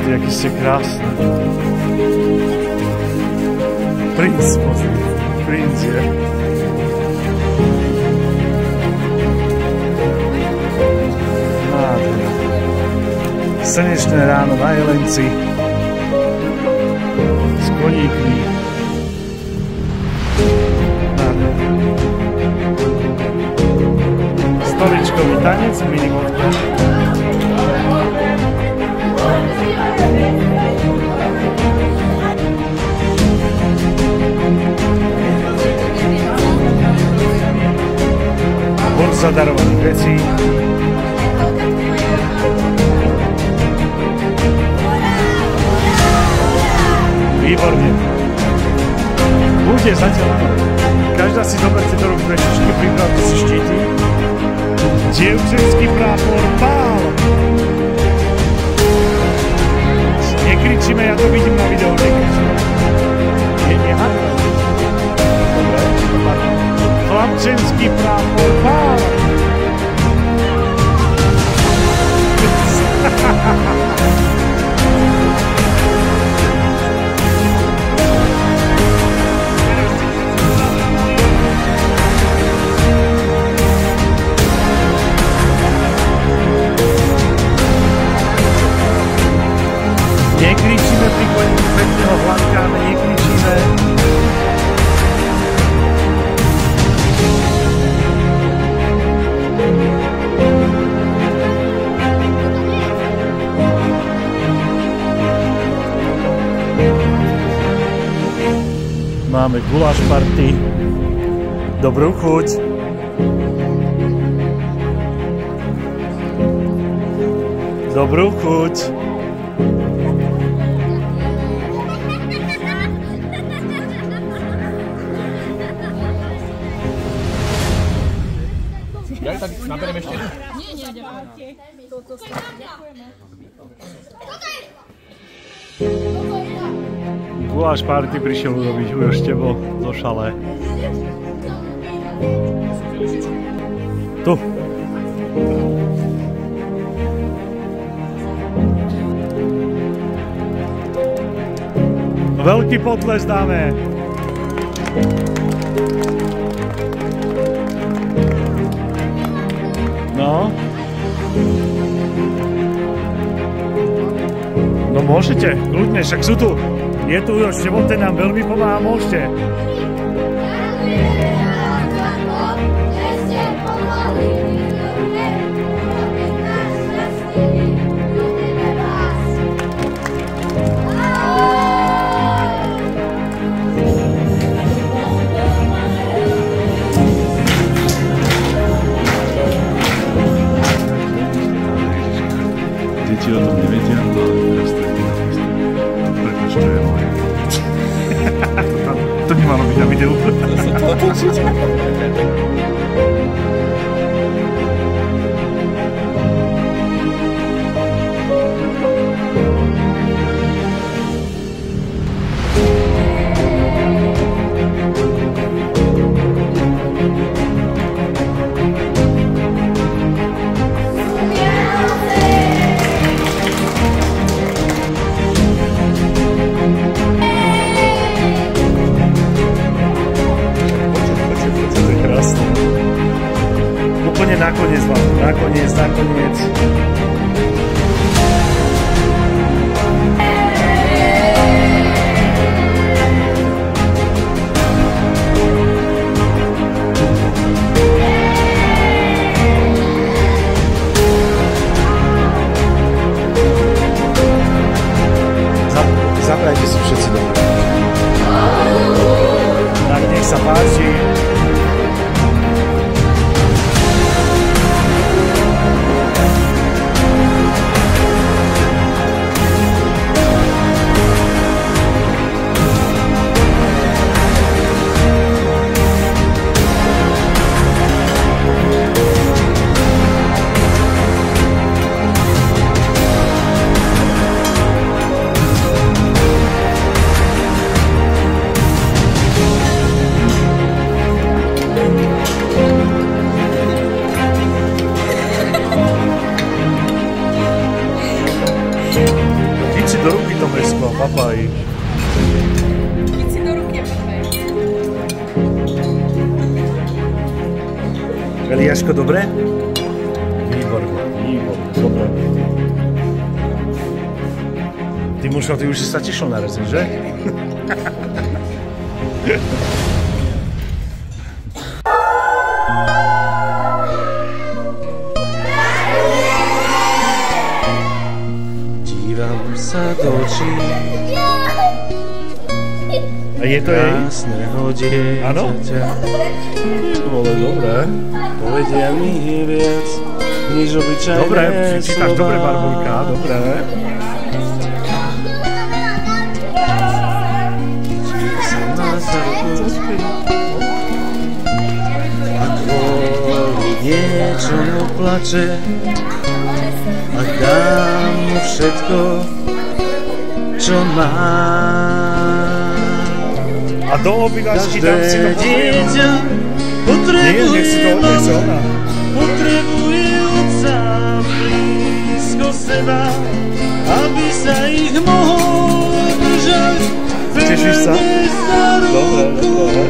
Jaký ste krásni. Princ, pozri. Princ je. Nádhera. Slnečné ráno na Jelenci. S koníkmi. Nádhera. Stoličkový tanec, minimálne. Burza darovaných vecí. Výborne. Bude zatiaľ. Každá si zoberte do rúk večičky, pripravte si štíty. Dievčenský prápor pál. Nekričíme, ja to vidím na videu, nekričíme. Nehádame. Dobre, dopadne. Chlapčenský prápor pál. Nekričíme pri koní, pekne ho hladkáme, nekričíme. Máme guláš party. Dobrú chuť. Dobrú chuť. Tak nabereme ešte? Nie, ďakujeme. Guláš party prišiel urobiť Ujo Štebo zo Šale. Tu. Veľký potles dáme. No. No môžete, kľudne, však sú tu. Je tu Ujo Štebo, ten nám veľmi pomáha, môžete. Deti o tom nevedia, ale teraz to je pretože to je moje. To nemalo byť na videu. Krásne. Jaj. Keď si do ruky prvé. Eliáško, dobre? Výborne, dobre. Ty Mušo, ty už si sa tešil na rezeň, že? Dívam sa do očí A je to jej? krásneho dieťaťa. Áno? Vole, dobré. Povedia mi viac, než obyčajné Dobre, čítaš dobre, Barbulka, dobre. A kvôli niečomu plače a dám mu všetko, čo mám. A do obývačky dám si to dieťa potrebuje otca blízko seba, aby sa ich mohol držať. Tešíš sa? Dobre.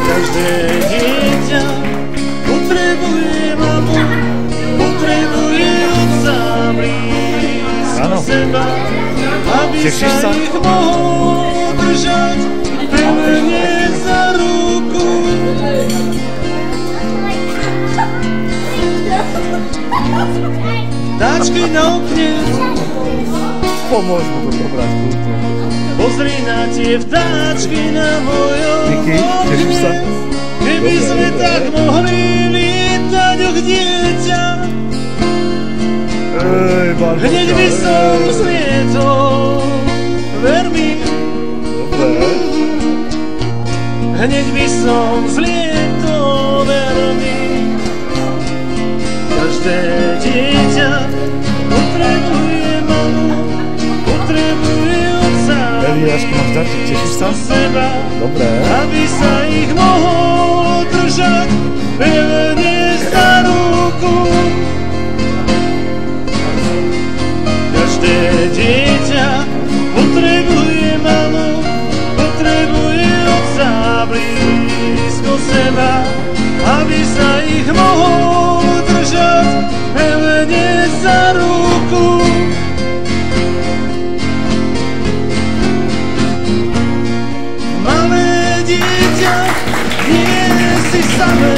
Každé dieťa potrebuje mamu, potrebuje otca blízko seba, aby sa ich mohol držať pevne za ruku. Vtáčky na okne, pomôž mu to dobrať kľudne. pozri na tie vtáčky na mojom Niky, tešíš sa? Keby sme tak mohli lietať, och dieťa, Barbulka, hneď by som zlietol, ver mi. Dobre. Hneď by som zlietol, ver mi. Každé dieťa potrebuje mamu, potrebuje otca Eliáško, máš dať, tešíš sa? seba, Dobre. aby sa ich mohol držať pevne za ruku. Každé dieťa potrebuje mamu, potrebuje otca blízko seba, aby sa ich mohol držať pevne za ruku. Malé dieťa, nie si samé,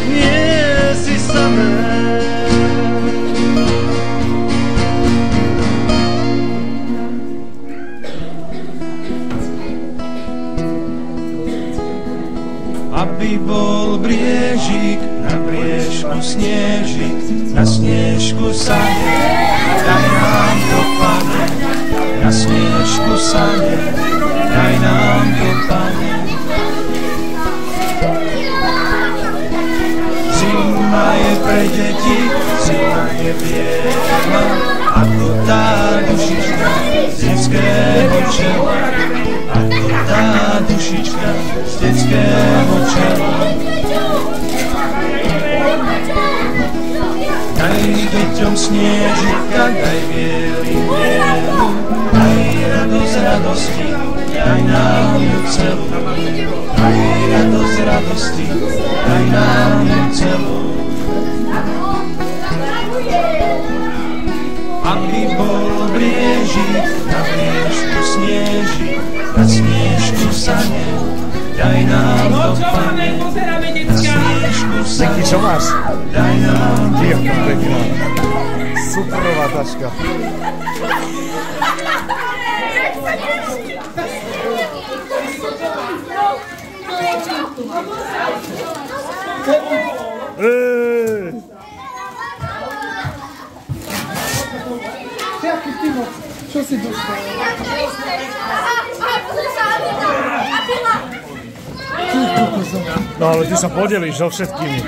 nie si samé. Aby bol briežik, na briežku snežik, na snežku sane, daj nám to, Pane. Na snežku sane, daj nám to, Pane. Zima je pre deti, zima je biela, ako tá dušička z detského čela, ako tá dušička z detského čela. Daj deťom snežika, daj bielý bielu, daj radosť radosti, daj nám ju celú. Daj radosť radosti, daj nám ju celú. Aby bol briežik, na briežku snežik, na snežku sane, daj nám to, Pane. Na snežku sane, Čo máš? daj nám to, Jaká Pane. pekná. Superová taška. Čo si dostal? No ale ty sa podelíš so všetkými.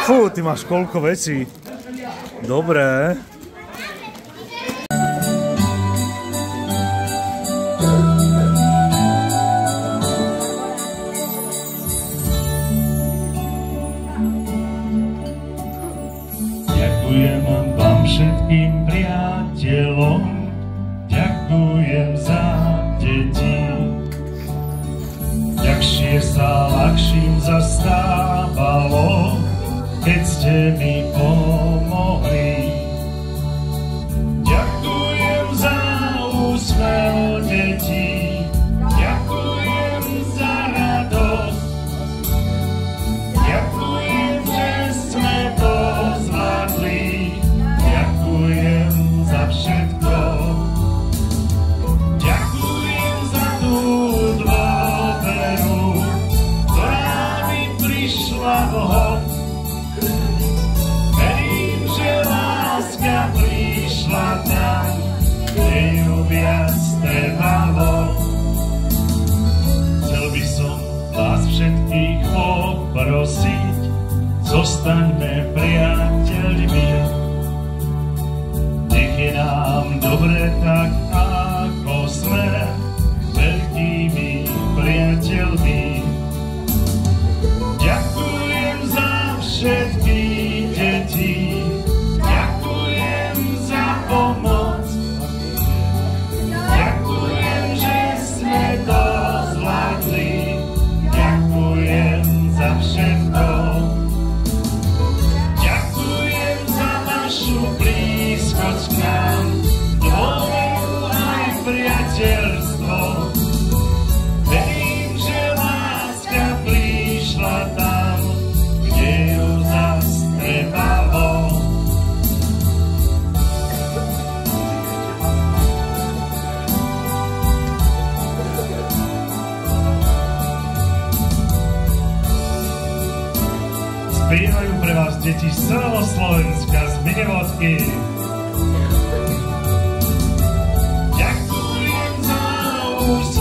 Fú, ty máš koľko vecí. Dobre. Lepšie sa ľahším zastávalo, keď ste mi pomohli. Ďakujem za úsmev detí, ďakujem za radosť, ďakujem, že sme to zvládli, ďakujem za všetko. Ďakujem za tú dôveru, ktorá mi prišla vhod. Verím, že láska prišla tam, kde ju viac trebalo. Chcel by som vás všetkých poprosiť, zostaňme priateľmi. Nech je nám dobre tak, ako sme veľkými priateľmi. Ďakujem za všetky deti, ďakujem za pomoc, ďakujem, že sme to zvládli, ďakujem za všetko. Ďakujem za našu blízkosť k nám, dôveru aj priateľstvo. Verím, že láska prišla tam, kde ju zas trebalo. Spievajú pre vás deti z celého Slovenska, z Minevodky. Ďakujem za úsmev